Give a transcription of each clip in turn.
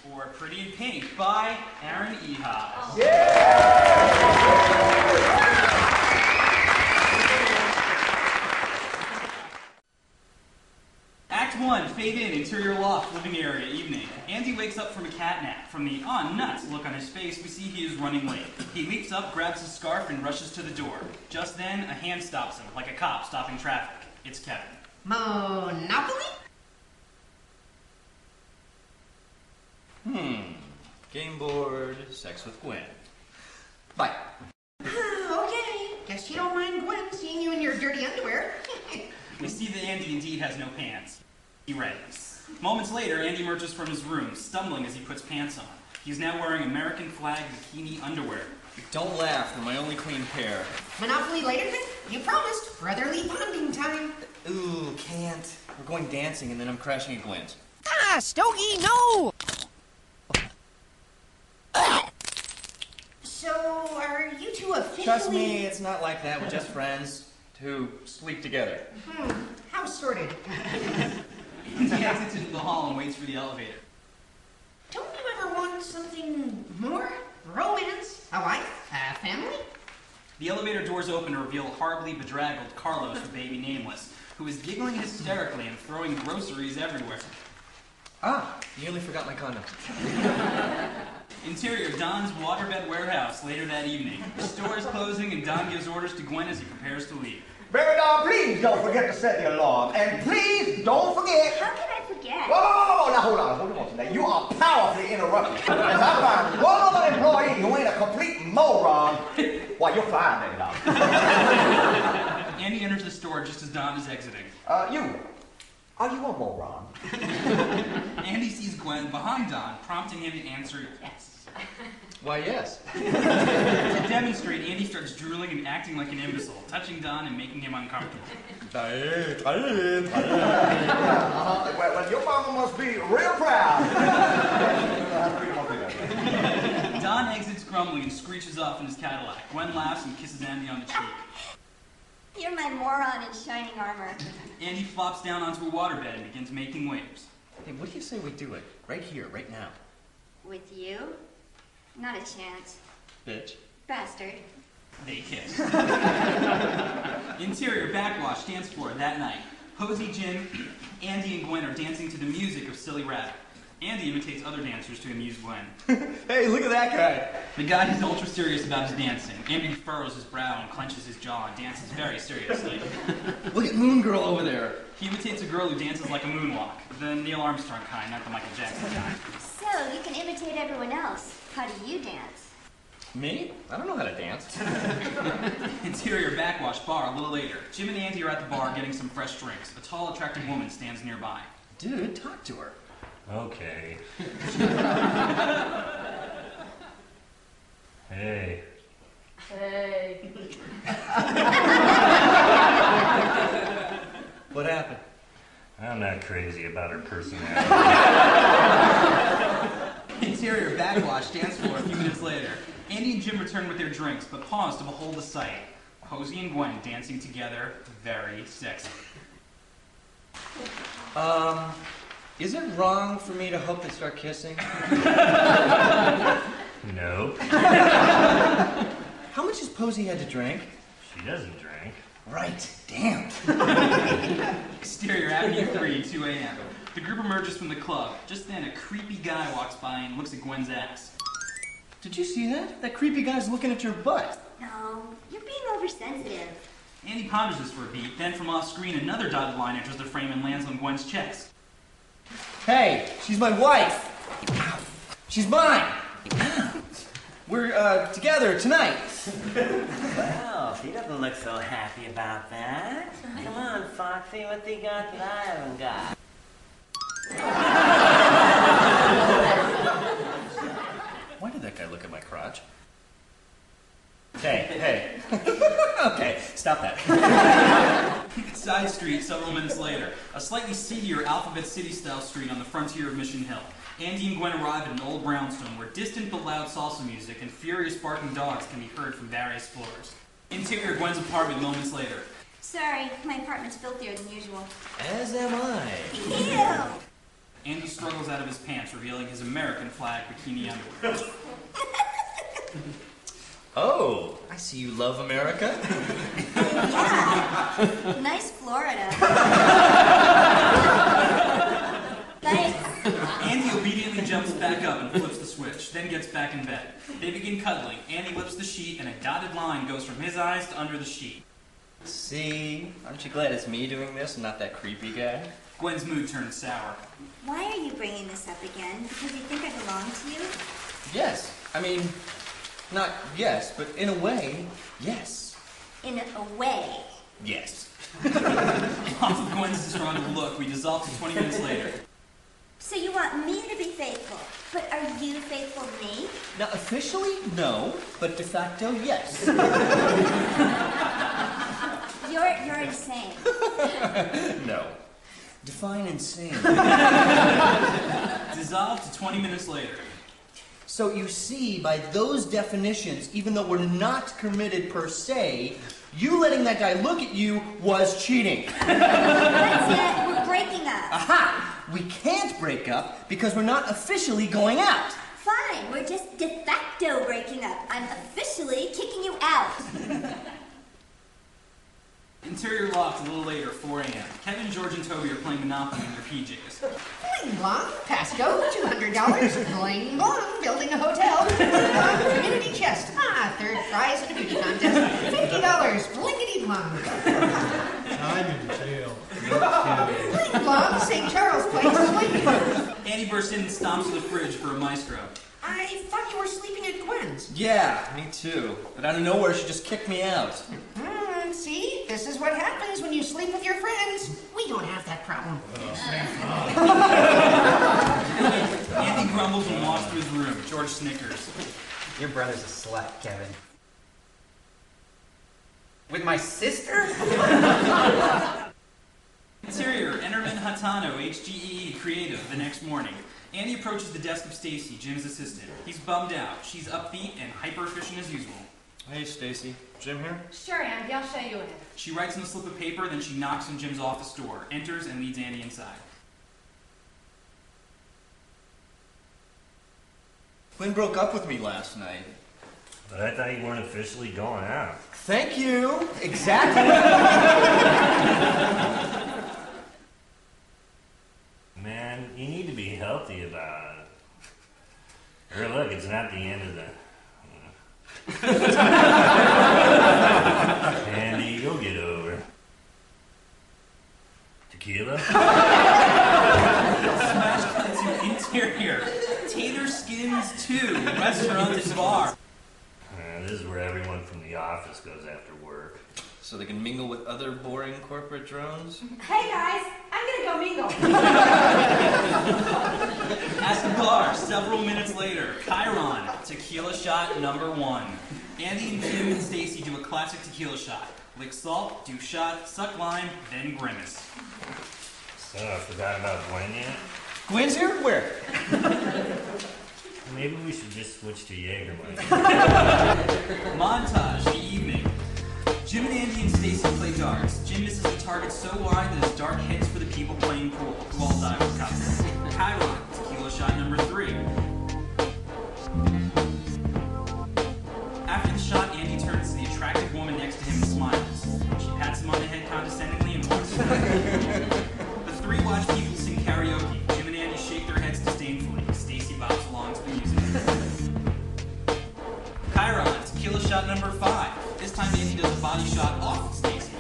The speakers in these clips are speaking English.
for Pretty in Pink by Aaron Ehasz. Oh. Yeah! Act 1, fade in, interior loft, living area, evening. Andy wakes up from a cat nap. From the nuts look on his face, we see he is running late. He leaps up, grabs his scarf, and rushes to the door. Just then, a hand stops him, like a cop stopping traffic. It's Kevin. Monopoly? Game board, sex with Gwen. Bye. Okay. Guess you don't mind Gwen seeing you in your dirty underwear. We see that Andy indeed has no pants. He readies. Moments later, Andy emerges from his room, stumbling as he puts pants on. He's now wearing American flag bikini underwear. Don't laugh, they're my only clean pair. Monopoly later then? You promised. Brotherly bonding time. Ooh, can't. We're going dancing and then I'm crashing at Gwen's. Ah, Stogie, no! So, are you two officially... Trust me, it's not like that. We're just friends who sleep together. How sorted. He exits into the hall and waits for the elevator. Don't you ever want something more? Romance? A wife? A family? The elevator doors open to reveal a horribly bedraggled Carlos with baby Nameless, who is giggling hysterically and throwing groceries everywhere. Ah, nearly forgot my condom. Interior, Don's waterbed warehouse later that evening. The store is closing and Don gives orders to Gwen as he prepares to leave. Baby doll, please don't forget to set the alarm. And please don't forget... How can I forget? Whoa! Now hold on a second. You are powerfully interrupted. As I find one other employee who ain't a complete moron, why, you're fired, baby doll. Andy enters the store just as Don is exiting. Are you a moron? Andy sees Gwen behind Don, prompting him to answer yes. Why, yes. To demonstrate, Andy starts drooling and acting like an imbecile, touching Don and making him uncomfortable. Well, your mama must be real proud. Don exits grumbling and screeches off in his Cadillac. Gwen laughs and kisses Andy on the cheek. You're my moron in shining armor. Andy flops down onto a waterbed and begins making waves. Hey, what do you say we do it? Right here, right now. With you? Not a chance. Bitch. Bastard. They kiss. Interior, backwash, dance floor that night. Posey, Jim, Andy, and Gwen are dancing to the music of Silly Rabbit. Andy imitates other dancers to amuse Gwen. Hey, look at that guy. The guy is ultra serious about his dancing. Andy furrows his brow and clenches his jaw and dances very seriously. Look at Moon Girl over there. He imitates a girl who dances like a moonwalk. The Neil Armstrong kind, not the Michael Jackson kind. So, you can imitate everyone else. How do you dance? Me? I don't know how to dance. Interior, backwash, bar a little later. Jim and Andy are at the bar getting some fresh drinks. A tall, attractive woman stands nearby. Dude, talk to her. Okay. Hey. Hey. What happened? I'm not crazy about her personality. Interior, backwash, dance floor a few minutes later. Andy and Jim return with their drinks, but pause to behold the sight. Posey and Gwen dancing together, very sexy. Is it wrong for me to hope they start kissing? No. How much has Posey had to drink? She doesn't drink. Right, damn. Exterior, Avenue 3, 2 a.m. The group emerges from the club. Just then, a creepy guy walks by and looks at Gwen's ass. Did you see that? That creepy guy's looking at your butt. No, you're being oversensitive. Andy ponders this for a beat, then from off-screen, another dotted line enters the frame and lands on Gwen's chest. Hey, she's my wife. She's mine. We're, together tonight. Well, he doesn't look so happy about that. Come on, Foxy, what they got that I haven't got? Why did that guy look at my crotch? Hey. Okay, stop that. Side street, several minutes later. A slightly seedier Alphabet City-style street on the frontier of Mission Hill. Andy and Gwen arrive at an old brownstone where distant but loud salsa music and furious barking dogs can be heard from various floors. Interior, Gwen's apartment moments later. Sorry, my apartment's filthier than usual. As am I. Ew! Andy struggles out of his pants, revealing his American flag bikini underwear. Oh, I see you love America. Yeah. Nice Florida. Thanks. Andy obediently jumps back up and flips the switch, then gets back in bed. They begin cuddling. Andy lifts the sheet, and a dotted line goes from his eyes to under the sheet. See, aren't you glad it's me doing this and not that creepy guy? Gwen's mood turns sour. Why are you bringing this up again? Because you think I belong to you? Yes, I mean, not yes, but in a way, yes. In a way. Yes. Off of Gwen's disgruntled look, we dissolve to 20 minutes later. So you want me to be faithful, but are you faithful to me? Now, officially, no, but de facto, yes. You're insane. No. Define insane. Dissolve to 20 minutes later. So you see, by those definitions, even though we're not committed per se, you letting that guy look at you was cheating. That's it. We're breaking up. Aha! We can't break up because we're not officially going out. Fine. We're just de facto breaking up. I'm officially kicking you out. Interior loft a little later, 4 a.m. Kevin, George, and Toby are playing Monopoly in their PJs. Bling blong, Pasco, $200. Bling blong, building a hotel. Bling blong, community chest. Third prize in a beauty contest. $50. Blinkety blong. I'm in jail. Bling blong, St. Charles Place. Bling. Andy bursts in and stomps to the fridge for a maestro. I thought you were sleeping at Gwen's. Yeah, me too. But out of nowhere, she just kicked me out. See, this is what happens when you sleep with your friends. We don't have that problem. Andy grumbles and walks to his room. George snickers. Your brother's a slut, Kevin. With my sister? Interior, Enterman Hatano, HGEE, creative, the next morning. Andy approaches the desk of Stacy, Jim's assistant. He's bummed out. She's upbeat and hyper-efficient as usual. Hey, Stacy. Jim here? Sure, Andy, I'll show you in. She writes on a slip of paper, then she knocks on Jim's office door, enters, and leads Andy inside. Gwen broke up with me last night. But I thought you weren't officially going out. Thank you. Exactly. Man, you need to be healthy about it. Or look, it's not the end of the... Andy, you'll get over. Tequila? Smash cut to interior. Tater Skins 2, restaurant and bar. This is where everyone from the office goes after work. So they can mingle with other boring corporate drones? Hey guys, I'm gonna go mingle. At the bar, several minutes later, Chiron, tequila shot number 1. Andy and Jim and Stacy do a classic tequila shot. Lick salt, do shot, suck lime, then grimace. So, I forgot about Gwen yet? Gwen's here? Where? Maybe we should just switch to Jägermeister. Montage, the evening. Jim and Andy and Stacy play darts. Jim misses the target so wide that his dart hits for the people playing pool, who all die with cups. Chiron, tequila shot number 3. After the shot, Andy turns to the attractive woman next to him and smiles. She pats him on the head condescendingly and walks away. The three watch people sing karaoke. Jim and Andy shake their heads disdainfully. Stacy bops along to the music. Chiron, tequila shot number 5. This time Andy does a body shot off of Stacy.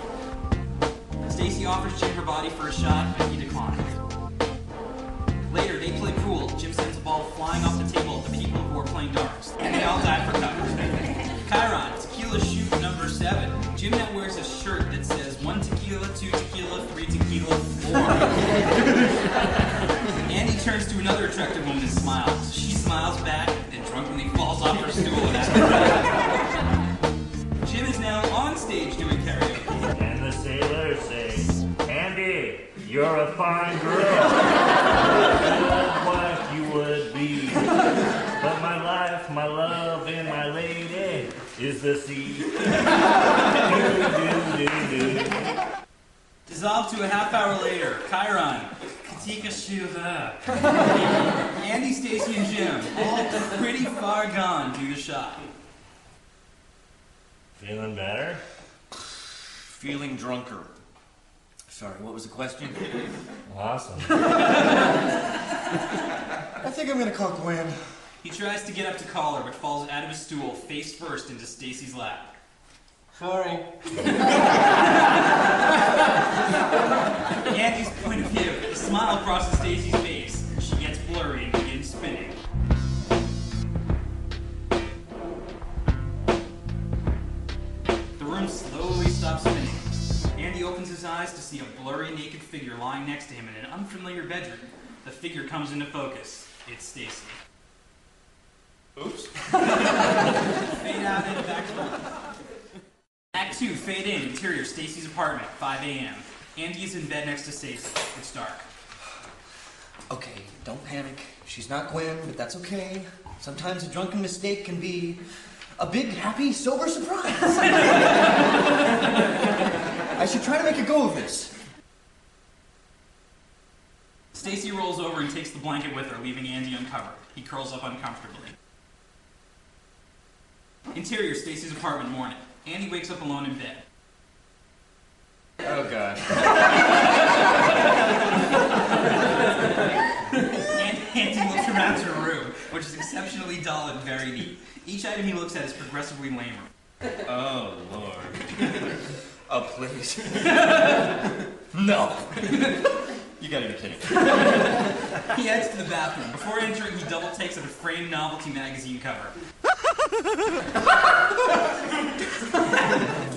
Stacy offers Jim her body for a shot, but he declines. Later, they play pool. Jim sends a ball flying off the table at the people who are playing darts, and they all die for cover. Chiron, tequila shoot number 7. Jim now wears a shirt that says 1 tequila, 2 tequila, 3 tequila, 4. Andy turns to another attractive woman and smiles. She smiles back and drunkenly falls off her stool and asks for help. Jim is now on stage doing karaoke. And the sailors say, Andy, you're a fine girl. Good wife you would be. But my life, my love, and my lady is the sea. Do. Dissolved to a half hour later. Chiron, Tika Shiva. Andy, Stacy, and Jim, all pretty far gone through the shop. Feeling better? Feeling drunker. Sorry, what was the question? Awesome. I think I'm gonna call Gwen. He tries to get up to call her, but falls out of his stool face first into Stacy's lap. Sorry. Andy's point of view, a smile crosses Stacy's face. She gets blurry and begins spinning. The room slowly stops spinning. Andy opens his eyes to see a blurry, naked figure lying next to him in an unfamiliar bedroom. The figure comes into focus. It's Stacy. Oops. Fade out and back to one. Act 2, fade in, interior, Stacy's apartment, 5 a.m. Andy is in bed next to Stacy. It's dark. Okay, don't panic. She's not Gwen, but that's okay. Sometimes a drunken mistake can be a big, happy, sober surprise. I should try to make a go of this. Stacy rolls over and takes the blanket with her, leaving Andy uncovered. He curls up uncomfortably. Interior, Stacy's apartment, morning. Andy wakes up alone in bed. Oh, God. Andy looks around her room, which is exceptionally dull and very neat. Each item he looks at is progressively lamer. Oh, Lord. Oh, please. No. You gotta be kidding. He heads to the bathroom. Before entering, he double takes at a framed novelty magazine cover.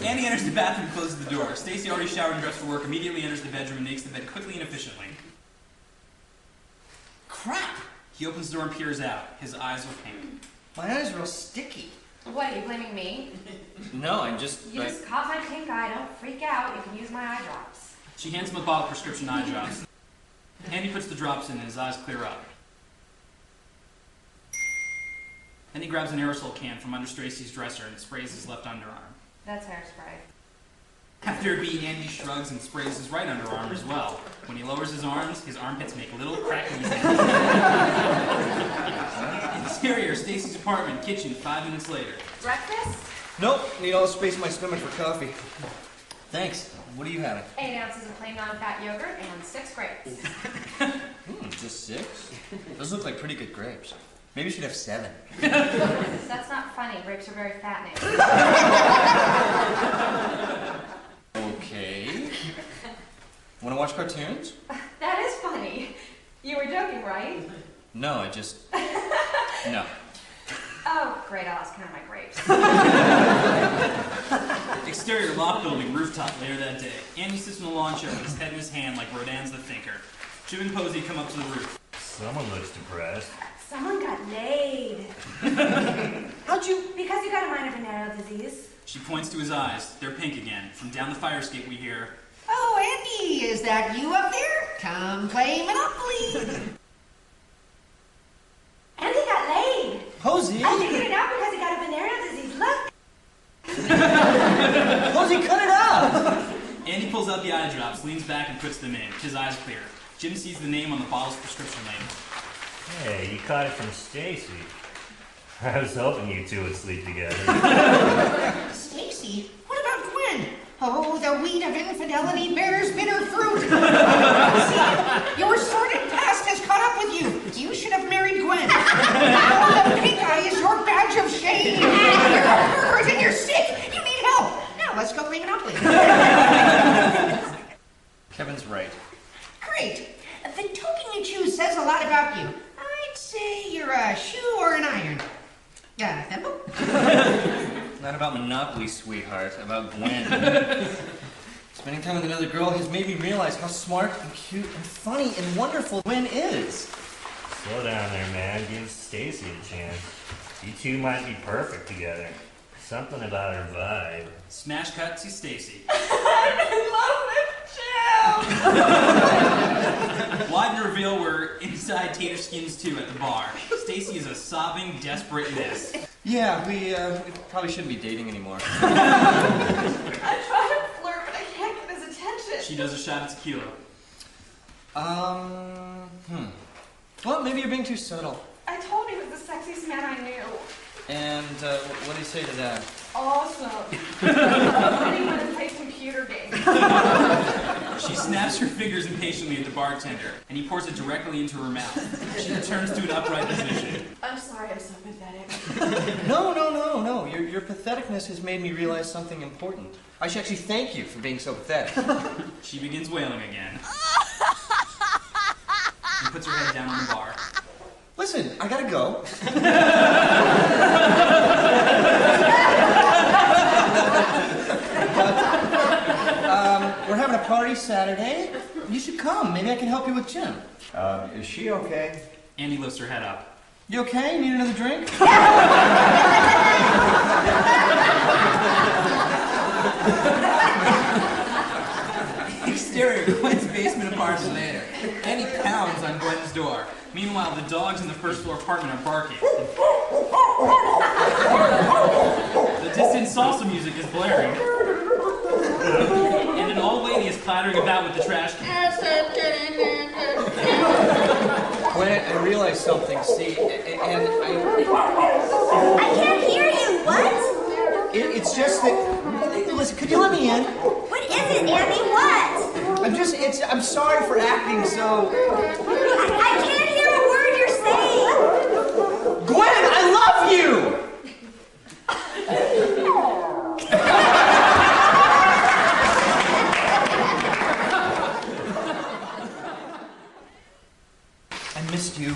Andy enters the bathroom and closes the door. Stacy, already showered and dressed for work, immediately enters the bedroom and makes the bed quickly and efficiently. Crap! He opens the door and peers out. His eyes are pink. My eyes are all sticky. What, are you blaming me? No, I'm just... You just caught my pink eye. Don't freak out. You can use my eye drops. She hands him a bottle of prescription eye drops. Andy puts the drops in and his eyes clear up. Then he grabs an aerosol can from under Stacy's dresser and sprays his left underarm. That's hairspray. After a beat, Andy shrugs and sprays his right underarm as well. When he lowers his arms, his armpits make little crackly sounds. Exterior, Stacy's apartment, kitchen, 5 minutes later. Breakfast? Nope, need all the space in my stomach for coffee. Thanks. What are you having? 8 ounces of plain non-fat yogurt and 6 grapes. Just 6? Those look like pretty good grapes. Maybe you should have 7. That's not funny. Grapes are very fattening. Okay. Wanna watch cartoons? That is funny. You were joking, right? No, I just... No. Oh, great. I'll ask him my grapes. Exterior, loft building, rooftop, later that day. Andy sits in the lawn chair with his head in his hand like Rodin's The Thinker. Jim and Posey come up to the roof. Someone looks depressed. Someone got laid. How'd you... Because you got a minor venereal disease. She points to his eyes. They're pink again. From down the fire escape we hear, Oh, Andy, is that you up there? Come play Monopoly. Andy got laid. Posey! I figured it out because he got a venereal disease. Look. Posey, cut it out! Andy pulls out the eye drops, leans back and puts them in. His eyes clear. Jim sees the name on the bottle's prescription label. Hey, you caught it from Stacy. I was hoping you two would sleep together. Stacy, what about Gwen? Oh, the weed of infidelity bears bitter fruit. See, your sordid past has caught up with you. You should have married Gwen. Now the pink eye is your badge of shame. You're hurt and you're sick. You need help. Now let's go play Monopoly. Kevin's right. Great. The token you choose says a lot about you. I'd say you're a shoe or an iron. Thimble? Not about Monopoly, sweetheart. About Gwen. Spending time with another girl has made me realize how smart and cute and funny and wonderful Gwen is. Slow down there, man. Give Stacy a chance. You two might be perfect together. Something about her vibe. Smash cut to Stacy. I'm in love with Jim! Wide reveal we're inside Tater Skins 2 at the bar. Stacy is a sobbing, desperate mess. Yeah, we probably shouldn't be dating anymore. I try to flirt, but I can't get his attention. She does a shot of tequila. Well, maybe you're being too subtle. I told him he was the sexiest man I knew. And what do you say to that? Awesome. I want to play computer games. She snaps her fingers impatiently at the bartender, and he pours it directly into her mouth. She returns to an upright position. I'm sorry I'm so pathetic. No. Your patheticness has made me realize something important. I should actually thank you for being so pathetic. She begins wailing again. And puts her head down on the bar. Listen, I gotta go. But, we're having a party Saturday. You should come. Maybe I can help you with Jim. Is she okay? Andy lifts her head up. You okay? Need another drink? Exterior, Gwen's basement apartment later. Andy pounds on Gwen's door. Meanwhile, the dogs in the first floor apartment are barking. The distant salsa music is blaring. And an old lady is clattering about with the trash can. Gwen, I realized something, see, and I can't hear you. What? It's just that... Listen, could you let me in? What is it, Andy? What? I'm sorry for acting so... I can't hear a word you're saying. Gwen, I love you! I missed you.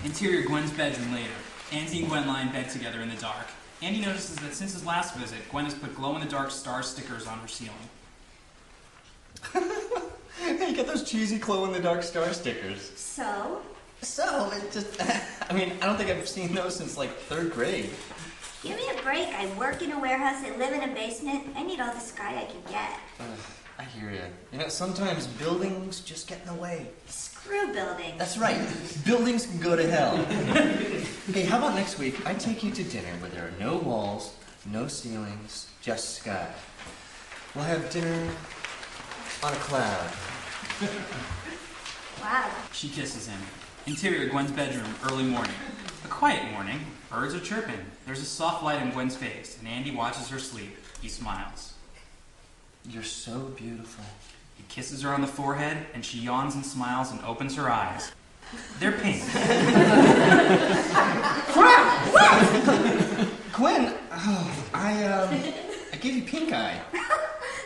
Interior Gwen's bedroom later. Andy and Gwen lie in bed together in the dark. Andy notices that since his last visit, Gwen has put glow-in-the-dark star stickers on her ceiling. Hey, you got those cheesy glow-in-the-dark star stickers. So, It just... I mean, I don't think I've seen those since, like, 3rd grade. give me a break. I work in a warehouse. I live in a basement. I need all the sky I can get. I hear you. You know, sometimes buildings just get in the way. Screw buildings. That's right. Buildings can go to hell. Hey, how about next week I take you to dinner where there are no walls, no ceilings, just sky. We'll have dinner on a cloud. Wow. She kisses him. Interior Gwen's bedroom, early morning. A quiet morning. Birds are chirping. There's a soft light in Gwen's face, and Andy watches her sleep. He smiles. You're so beautiful. He kisses her on the forehead, and she yawns and smiles and opens her eyes. They're pink. Gwen, I gave you pink eye.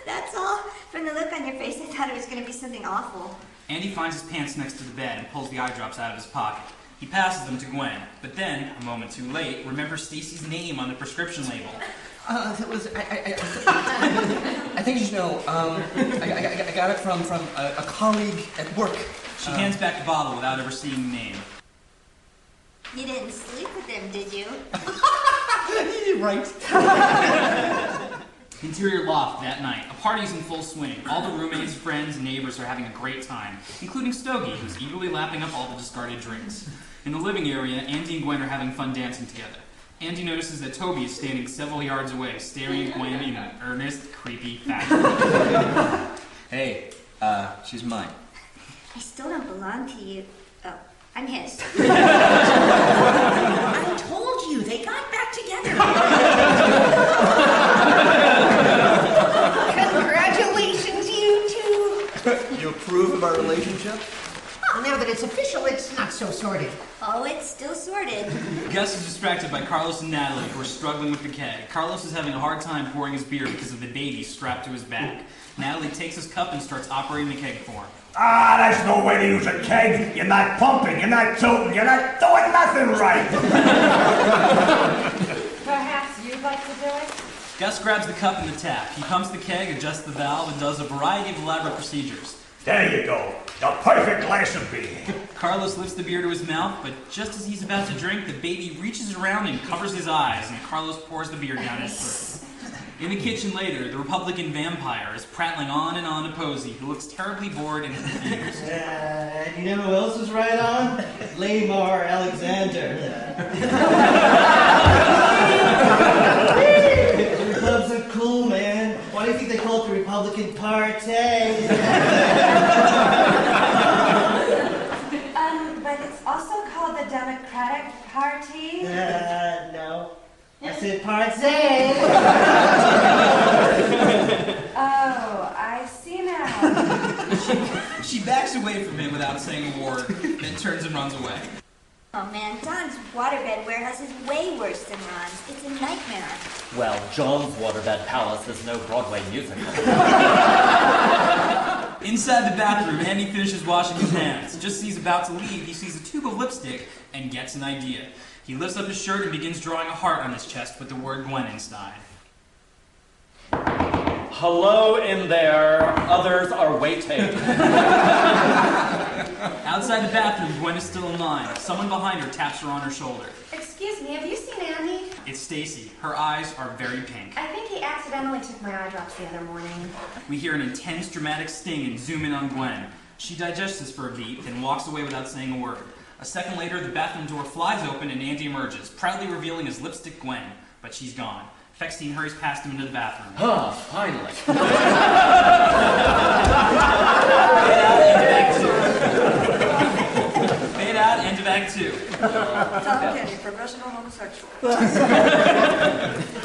That's all? From the look on your face, I thought it was going to be something awful. Andy finds his pants next to the bed and pulls the eye drops out of his pocket. He passes them to Gwen, but then, a moment too late, remembers Stacy's name on the prescription label. I think you should know, I got it from a colleague at work. She hands back the bottle without ever seeing the name. You didn't sleep with him, did you? Right. Interior loft that night. A party's in full swing. All the roommates, friends, and neighbors are having a great time, including Stogie, who's eagerly lapping up all the discarded drinks. In the living area, Andy and Gwen are having fun dancing together. Andy notices that Toby is standing several yards away, staring at Gwen in an earnest, creepy fashion. Hey, she's mine. I still don't belong to you. Oh, I'm his. I told you, they got back together. Congratulations, you two. You approve of our relationship? Well, now that it's official, it's not so sordid. Oh, it's still sorted. Gus is distracted by Carlos and Natalie, who are struggling with the keg. Carlos is having a hard time pouring his beer because of the baby strapped to his back. Natalie takes his cup and starts operating the keg for him. Ah, that's no way to use a keg. You're not pumping, you're not tilting, you're not doing nothing right. Perhaps you'd like to do it? Gus grabs the cup and the tap. He pumps the keg, adjusts the valve, and does a variety of elaborate procedures. There you go. The perfect glass of beer. Carlos lifts the beer to his mouth, but just as he's about to drink, the baby reaches around and covers his eyes, and Carlos pours the beer down his throat. In the kitchen later, the Republican vampire is prattling on and on to Posey, who looks terribly bored and confused. You know who else is right on? Lamar Alexander. Your clubs are cool, man. Why do you think they call it the Republican Party? But it's also called the Democratic Party. No. I said party. Oh, I see now. She backs away from him without saying a word, then turns and runs away. Oh man, Don's waterbed warehouse is way worse than Ron's. It's a nightmare. Well, John's Waterbed Palace is no Broadway musical. Inside the bathroom, Andy finishes washing his hands. Just as he's about to leave, he sees a tube of lipstick and gets an idea. He lifts up his shirt and begins drawing a heart on his chest with the word Gwen inside. Hello in there. Others are waiting. Outside the bathroom, Gwen is still in line. Someone behind her taps her on her shoulder. Excuse me, have you seen Andy? It's Stacy. Her eyes are very pink. I think he accidentally took my eye drops the other morning. We hear an intense, dramatic sting and zoom in on Gwen. She digests this for a beat, then walks away without saying a word. A second later, the bathroom door flies open and Andy emerges, proudly revealing his lipstick Gwen. But she's gone. Fexstein hurries past him into the bathroom. Ah, finally. Fade out, end of Act 2. Tom Kenny, professional homosexual.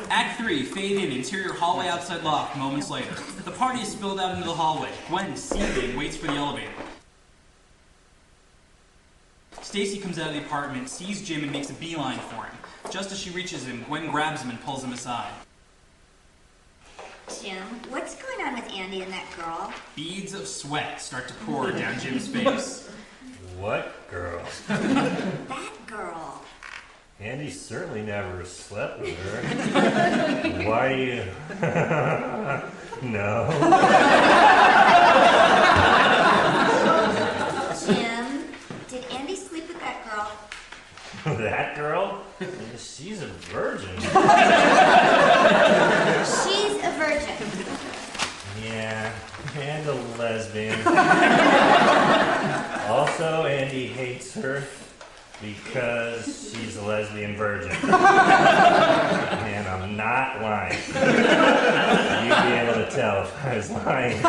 Act 3, fade in, interior hallway outside loft, moments later. The party is spilled out into the hallway. Gwen, seething, waits for the elevator. Stacy comes out of the apartment, sees Jim, and makes a beeline for him. Just as she reaches him, Gwen grabs him and pulls him aside. Jim, what's going on with Andy and that girl? Beads of sweat start to pour down Jim's face. What girl? That girl. Andy certainly never slept with her. Why do you... No. Jim, did Andy sleep with that girl? That girl? She's a virgin. She's a virgin. Yeah, and a lesbian. Also, Andy hates her because she's a lesbian virgin. And I'm not lying. You'd be able to tell if I was lying.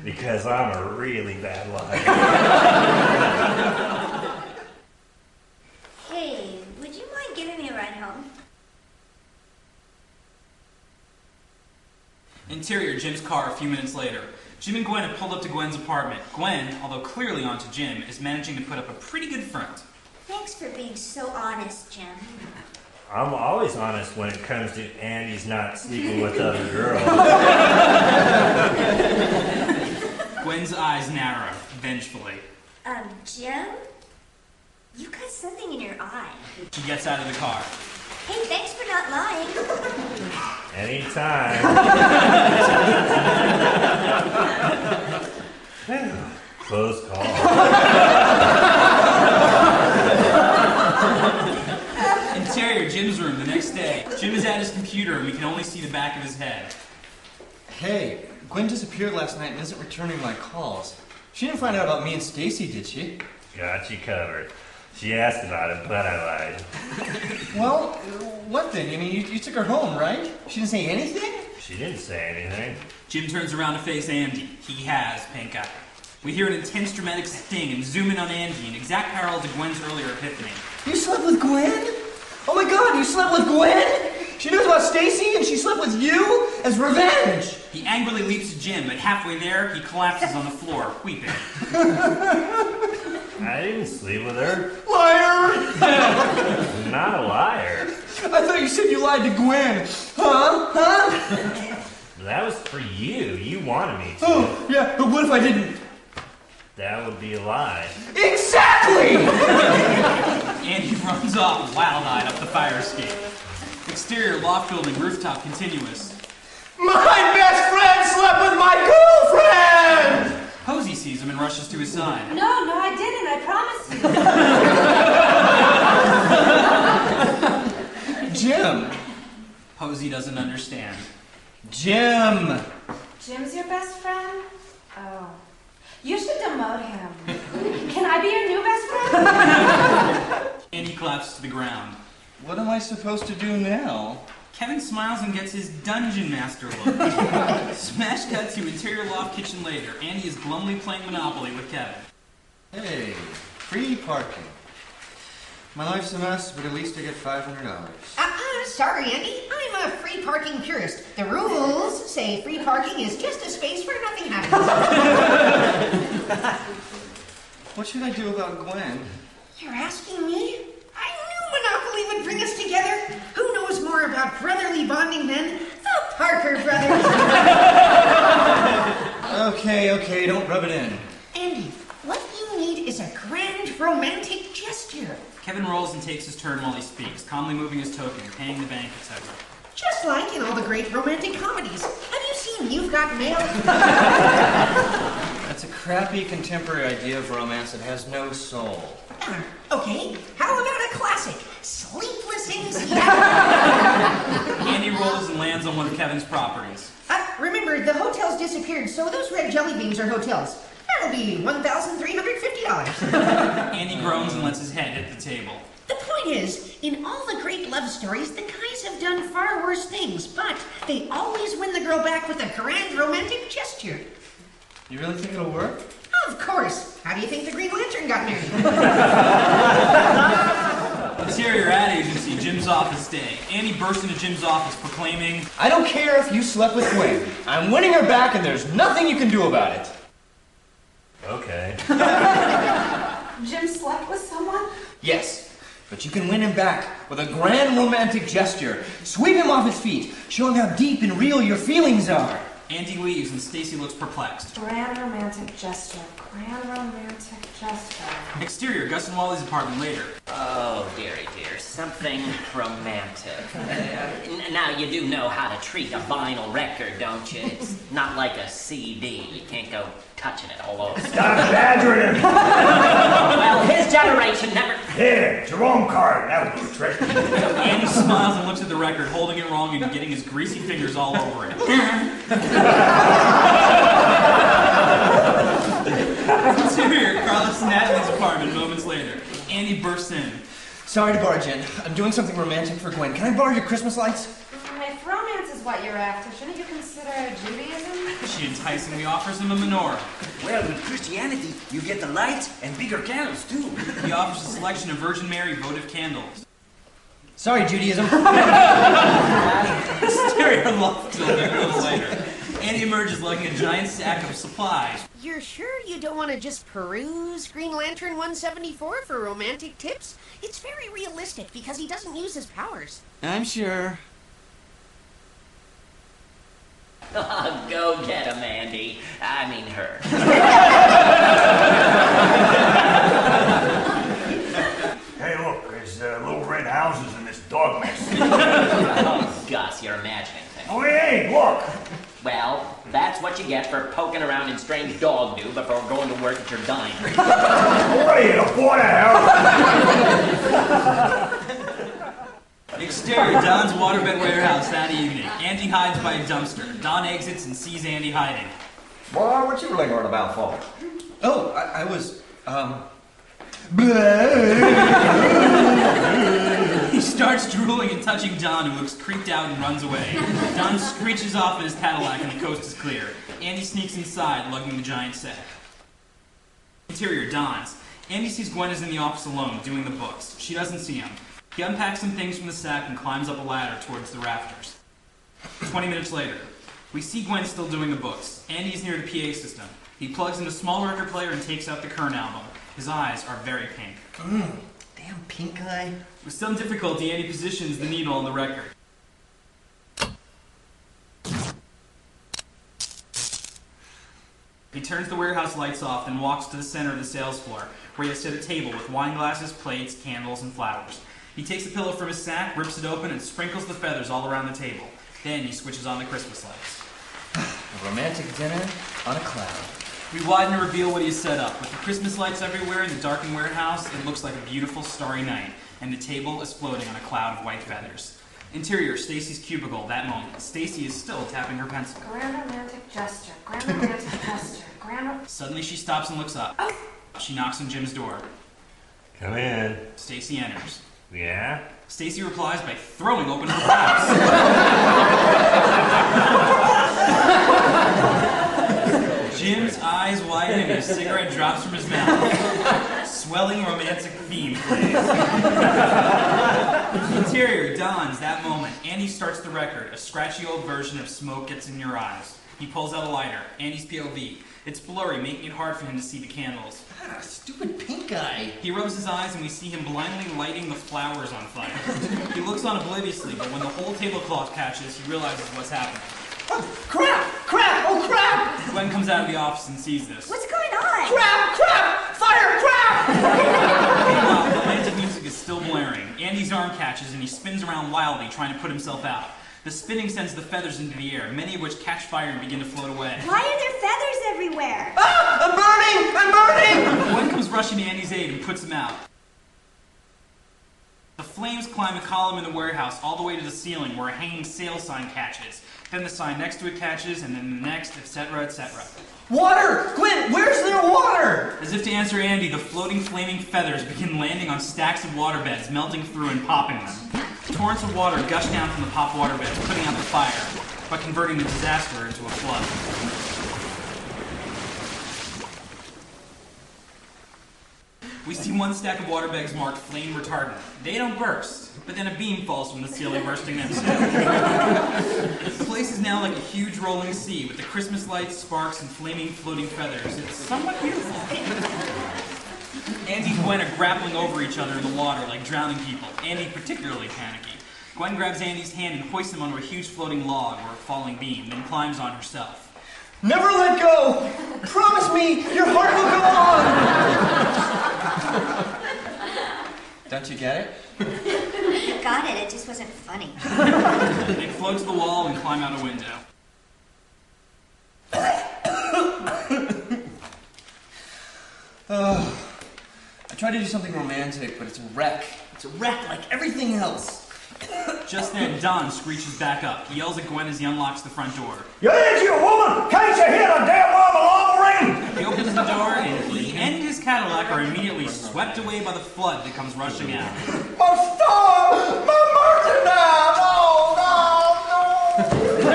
Because I'm a really bad liar. Hey, would you mind giving me a ride home? Interior, Jim's car a few minutes later. Jim and Gwen have pulled up to Gwen's apartment. Gwen, although clearly onto Jim, is managing to put up a pretty good front. Thanks for being so honest, Jim. I'm always honest when it comes to Andy's not sleeping with other girls. Gwen's eyes narrow, vengefully. Jim? You got something in your eye. She gets out of the car. Hey, thanks for not lying. Anytime. Close call. Interior, Jim's room the next day. Jim is at his computer and we can only see the back of his head. Hey, Gwen disappeared last night and isn't returning my calls. She didn't find out about me and Stacy, did she? Got you covered. She asked about it, but I lied. Well, what then? I mean, you took her home, right? She didn't say anything? She didn't say anything. Jim turns around to face Andy. He has pink eye. We hear an intense dramatic sting and zoom in on Andy, an exact parallel to Gwen's earlier epiphany. You slept with Gwen? Oh my god, you slept with Gwen? She knows about Stacy and she slept with you as revenge! He angrily leaps to Jim, but halfway there, he collapses on the floor, weeping. I didn't sleep with her. Liar! I'm not a liar. I thought you said you lied to Gwen. Huh? That was for you. You wanted me to. Oh, yeah, but what if I didn't? That would be a lie. Exactly! Andy runs off, wild-eyed, up the fire escape. Exterior, loft building, rooftop, continuous. My best friend slept with my girlfriend! Posey sees him and rushes to his side. No, I didn't. I promise you. Jim. Posey doesn't understand. Jim. Jim's your best friend? Oh. You should demote him. Can I be your new best friend? Andy collapses to the ground. What am I supposed to do now? Kevin smiles and gets his Dungeon Master look. Smash cut to interior loft kitchen later. Andy is glumly playing Monopoly with Kevin. Hey, free parking. My life's a mess, but at least I get $500. Sorry, Andy. I'm a free parking purist. The rules say free parking is just a space where nothing happens. What should I do about Gwen? You're asking me? I knew Monopoly would bring us together. Who knows more about brotherly bonding than the Parker brothers? Okay, don't rub it in. Andy, what you need is a grand romantic gesture. Kevin rolls and takes his turn while he speaks, calmly moving his token, paying the bank, etc. Just like in all the great romantic comedies. Have you seen You've Got Mail? That's a crappy contemporary idea of romance that has no soul. Okay, how about a classic? Sleepless in Seattle. Andy rolls and lands on one of Kevin's properties. Remember, the hotel's disappeared, so those red jelly beans are hotels. That'll be $1,350. Andy groans and lets his head hit the table. The point is, in all the great love stories, the guys have done far worse things, but they always win the girl back with a grand romantic gesture. You really think it'll work? Of course. How do you think the Green Lantern got married? Interior ad agency, Jim's office day. Andy bursts into Jim's office proclaiming, I don't care if you slept with Gwen. I'm winning her back and there's nothing you can do about it. Okay. Jim slept with someone? Yes, but you can win him back with a grand romantic gesture. Sweep him off his feet. Show him how deep and real your feelings are. Andy leaves and Stacy looks perplexed. Grand romantic gesture. Grand romantic gesture. Exterior, Gus and Wally's apartment later. Oh, dearie dear, something romantic. Now, you do know how to treat a vinyl record, don't you? It's not like a CD. You can't go touching it all over. Stop badgering him! Well, his generation never... Here, Jerome card. That was a trick. Andy smiles and looks at the record, holding it wrong and getting his greasy fingers all over it. Interior, Carlos and Natalie's apartment moments later. Andy bursts in. Sorry to barge in. I'm doing something romantic for Gwen. Can I borrow your Christmas lights? If romance is what you're after, shouldn't you consider Judaism? She enticingly offers him a menorah. Well, with Christianity, you get the lights and bigger candles, too. He offers a selection of Virgin Mary votive candles. Sorry, Judaism. Exterior loft till a little later. Andy emerges lugging a giant sack of supplies. You're sure you don't want to just peruse Green Lantern 174 for romantic tips? It's very realistic because he doesn't use his powers. I'm sure. Oh, go get him, Andy. I mean her. Hey, look, there's little red houses in this dog mess. Oh, Gus, you're imagining things. Oh, he ain't, look. Well, that's what you get for poking around in strange dog do before going to work at your diner. What are you, the board of hell? Exterior, Don's waterbed warehouse that evening. Andy hides by a dumpster. Don exits and sees Andy hiding. Boy, what you lingering about for? Oh, I was, He starts drooling and touching Don, who looks creeped out and runs away. Don screeches off in his Cadillac and the coast is clear. Andy sneaks inside, lugging the giant sack. Interior, Don's. Andy sees Gwen is in the office alone, doing the books. She doesn't see him. He unpacks some things from the sack and climbs up a ladder towards the rafters. 20 minutes later, we see Gwen still doing the books. Andy's near the PA system. He plugs in a small record player and takes out the Kern album. His eyes are very pink. Damn pink eye. With some difficulty, Andy positions the needle on the record. He turns the warehouse lights off and walks to the center of the sales floor, where he has set a table with wine glasses, plates, candles, and flowers. He takes a pillow from his sack, rips it open, and sprinkles the feathers all around the table. Then he switches on the Christmas lights. A romantic dinner on a cloud. We widen to reveal what he has set up. With the Christmas lights everywhere in the darkened warehouse, it looks like a beautiful starry night, and the table is floating on a cloud of white feathers. Interior, Stacy's cubicle, that moment. Stacy is still tapping her pencil. Grand romantic gesture. Grand romantic gesture. Suddenly she stops and looks up. She knocks on Jim's door. Come in. Stacy enters. Yeah? Stacy replies by throwing open her blouse. Jim's eyes widen and his cigarette drops from his mouth. Swelling romantic theme plays. Interior dawns that moment. Andy starts the record. A scratchy old version of Smoke Gets in Your Eyes. He pulls out a lighter. Andy's POV. It's blurry, making it hard for him to see the candles. Ah, stupid pink eye. He rubs his eyes and we see him blindly lighting the flowers on fire. He looks on obliviously, but when the whole tablecloth catches, he realizes what's happening. Oh, crap! Crap! Oh, crap! Gwen comes out of the office and sees this. What's going on? Crap! Crap! Fire! Crap! Meanwhile, romantic music is still blaring. Andy's arm catches and he spins around wildly, trying to put himself out. The spinning sends the feathers into the air, many of which catch fire and begin to float away. Why are there feathers everywhere? Ah! I'm burning! I'm burning! Gwen comes rushing to Andy's aid and puts him out. The flames climb a column in the warehouse all the way to the ceiling where a hanging sale sign catches. Then the sign next to it catches, and then the next, etc., etc. Water! Gwen, where's there water? As if to answer Andy, the floating, flaming feathers begin landing on stacks of waterbeds, melting through and popping them. Torrents of water gush down from the pop waterbeds, putting out the fire, but converting the disaster into a flood. We see one stack of waterbeds marked flame retardant. They don't burst, but then a beam falls from the ceiling, bursting them too. The place is now like a huge rolling sea, with the Christmas lights, sparks, and flaming, floating feathers. It's somewhat beautiful. Andy and Gwen are grappling over each other in the water like drowning people, Andy particularly panicky. Gwen grabs Andy's hand and hoists him onto a huge floating log or a falling beam, then climbs on herself. Never let go! Promise me your heart will go on! Don't you get it? Got it, it just wasn't funny. They float to the wall and climb out a window. I tried to do something romantic, but it's a wreck. It's a wreck like everything else. Just then, Don screeches back up. He yells at Gwen as he unlocks the front door. You idiot woman! Can't you hear the damn alarm ring? He opens the door, and he and his Cadillac are immediately swept away by the flood that comes rushing out. My star! My merchandise! Oh, no,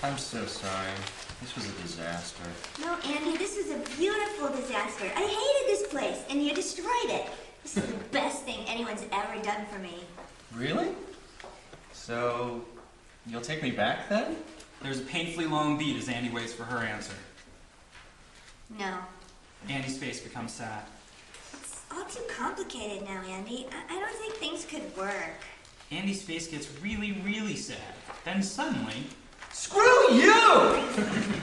no! I'm so sorry. This was a disaster. No, Andy, this is a beautiful disaster. I hated this place, and you destroyed it. This is the best thing anyone's ever done for me. Really? So, you'll take me back then? There's a painfully long beat as Andy waits for her answer. No. Andy's face becomes sad. It's all too complicated now, Andy. I don't think things could work. Andy's face gets really, really sad. Then suddenly... Screw you!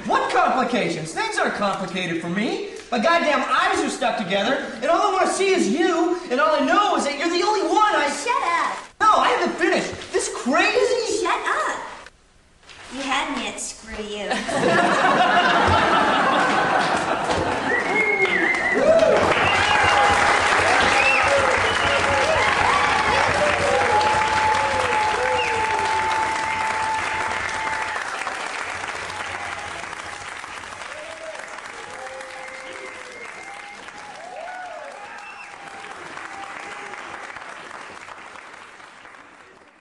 What complications? Things aren't complicated for me. My goddamn eyes are stuck together, and all I want to see is you, and all I know is that you're the only one I... Shut up!